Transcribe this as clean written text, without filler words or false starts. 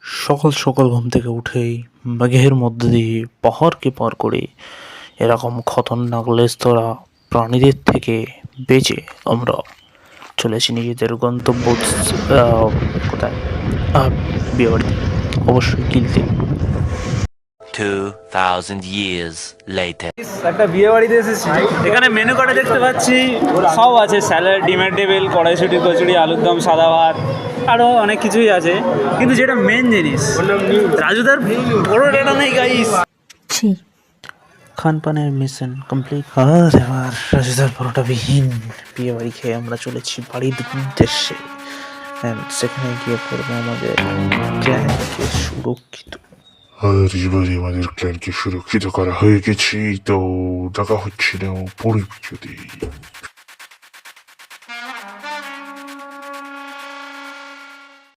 সকাল সকাল ঘুম থেকে উঠেই মেঘের মধ্যে দিয়ে পাহাড়কে পার করে এরকম খতরনাক লেজধরা প্রাণীদের থেকে বেঁচে আমরা চলেছি নিজেদের গন্তব্য কোথায় বিয়েবাড়িতে, অবশ্যই গিলতে। 2000 years later. একটা বিয়ে বাড়িতে এসেছি। এখানে মেনু কার্ডে দেখতে পাচ্ছি সব আছে, স্যালাড, ডিমের টেবিল, কড়াইশুঁটি, কচুরি, আলুর দম, সাদা ভাত, আরও অনেক কিছুই আছে। কিন্তু যেটা মেন জিনিস, রাজুদার পরোটাটা নেই গাইস। খানপানের মিশন কমপ্লিট। আর এবার রাজুদার পরোটাবিহীন বিয়ে বাড়ি খেয়ে আমরা চলেছি বাড়ির উদ্দেশ্যে। And সেখানে গিয়ে পড়বো আমাদের ক্ল্যানকে সুরক্ষিত। আর এবারে আমাদের ক্ল্যানকে সুরক্ষিত করা হয়ে গেছি, তো দেখা হচ্ছিল পরে যদি